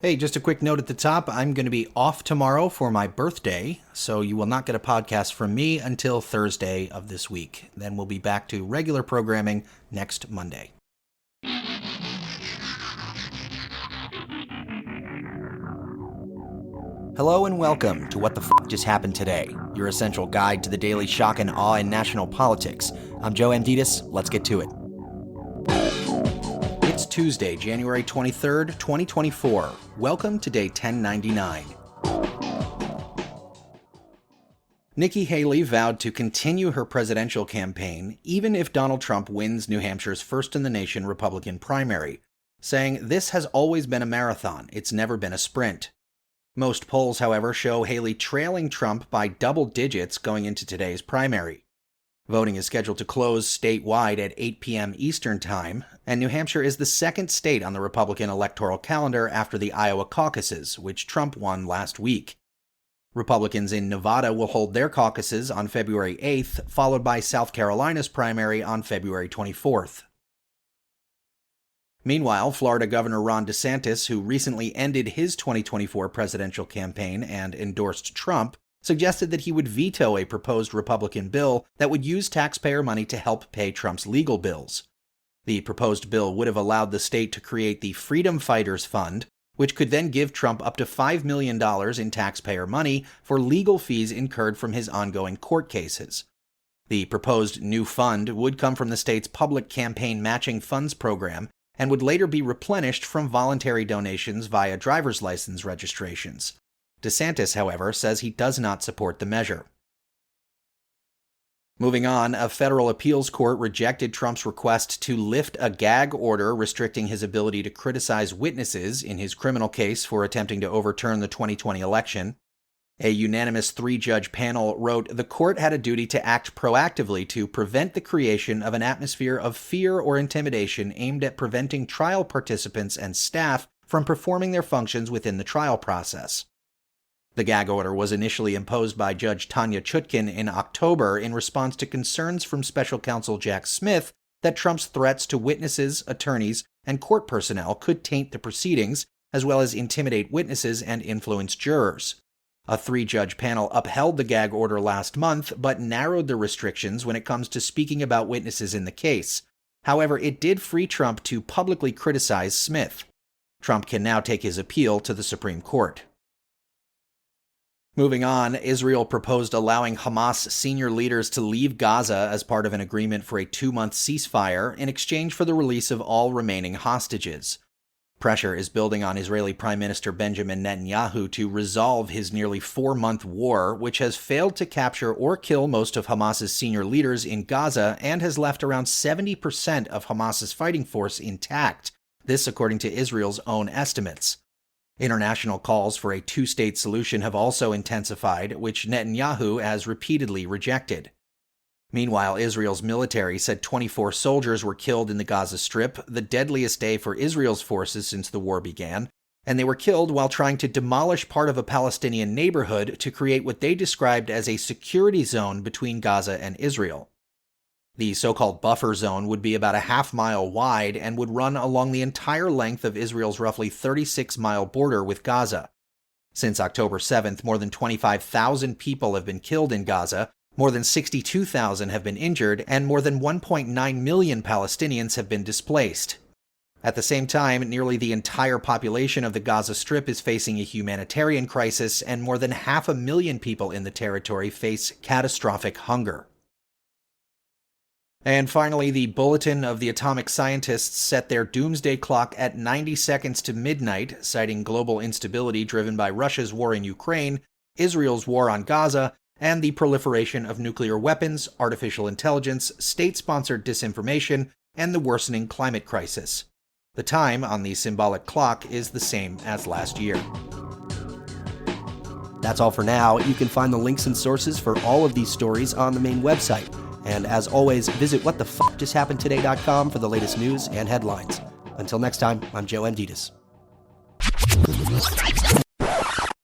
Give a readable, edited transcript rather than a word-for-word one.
Hey, just a quick note at the top. I'm going to be off tomorrow for my birthday, so you will not get a podcast from me until Thursday of this week. Then we'll be back to regular programming next Monday. Hello and welcome to What the F*** Just Happened Today, your essential guide to the daily shock and awe in national politics. I'm Joe Amditis. Let's get to it. It's Tuesday, January 23rd, 2024. Welcome to day 1099. Nikki Haley vowed to continue her presidential campaign even if Donald Trump wins New Hampshire's first-in-the-nation Republican primary, saying this has always been a marathon, it's never been a sprint. Most polls, however, show Haley trailing Trump by double digits going into today's primary. Voting is scheduled to close statewide at 8 p.m. Eastern Time, and New Hampshire is the second state on the Republican electoral calendar after the Iowa caucuses, which Trump won last week. Republicans in Nevada will hold their caucuses on February 8th, followed by South Carolina's primary on February 24th. Meanwhile, Florida Governor Ron DeSantis, who recently ended his 2024 presidential campaign and endorsed Trump, suggested that he would veto a proposed Republican bill that would use taxpayer money to help pay Trump's legal bills. The proposed bill would have allowed the state to create the Freedom Fighters Fund, which could then give Trump up to $5 million in taxpayer money for legal fees incurred from his ongoing court cases. The proposed new fund would come from the state's public campaign matching funds program and would later be replenished from voluntary donations via driver's license registrations. DeSantis, however, says he does not support the measure. Moving on, a federal appeals court rejected Trump's request to lift a gag order restricting his ability to criticize witnesses in his criminal case for attempting to overturn the 2020 election. A unanimous three-judge panel wrote the court had a duty to act proactively to prevent the creation of an atmosphere of fear or intimidation aimed at preventing trial participants and staff from performing their functions within the trial process. The gag order was initially imposed by Judge Tanya Chutkin in October in response to concerns from special counsel Jack Smith that Trump's threats to witnesses, attorneys, and court personnel could taint the proceedings, as well as intimidate witnesses and influence jurors. A three-judge panel upheld the gag order last month, but narrowed the restrictions when it comes to speaking about witnesses in the case. However, it did free Trump to publicly criticize Smith. Trump can now take his appeal to the Supreme Court. Moving on, Israel proposed allowing Hamas senior leaders to leave Gaza as part of an agreement for a 2-month ceasefire in exchange for the release of all remaining hostages. Pressure is building on Israeli Prime Minister Benjamin Netanyahu to resolve his nearly 4-month war, which has failed to capture or kill most of Hamas's senior leaders in Gaza and has left around 70% of Hamas's fighting force intact, this according to Israel's own estimates. International calls for a two-state solution have also intensified, which Netanyahu has repeatedly rejected. Meanwhile, Israel's military said 24 soldiers were killed in the Gaza Strip, the deadliest day for Israel's forces since the war began, and they were killed while trying to demolish part of a Palestinian neighborhood to create what they described as a security zone between Gaza and Israel. The so-called buffer zone would be about a half-mile wide and would run along the entire length of Israel's roughly 36-mile border with Gaza. Since October 7th, more than 25,000 people have been killed in Gaza, more than 62,000 have been injured, and more than 1.9 million Palestinians have been displaced. At the same time, nearly the entire population of the Gaza Strip is facing a humanitarian crisis, and more than 500,000 people in the territory face catastrophic hunger. And finally, the Bulletin of the atomic scientists set their Doomsday Clock at 90 seconds to midnight, citing global instability driven by Russia's war in Ukraine, Israel's war on Gaza, and the proliferation of nuclear weapons, artificial intelligence, state-sponsored disinformation, and the worsening climate crisis. The time on the symbolic clock is the same as last year. That's all for now. You can find the links and sources for all of these stories on the main website. And as always, visit whatthefjusthappenedtoday.com for the latest news and headlines. Until next time, I'm Joe Amditis.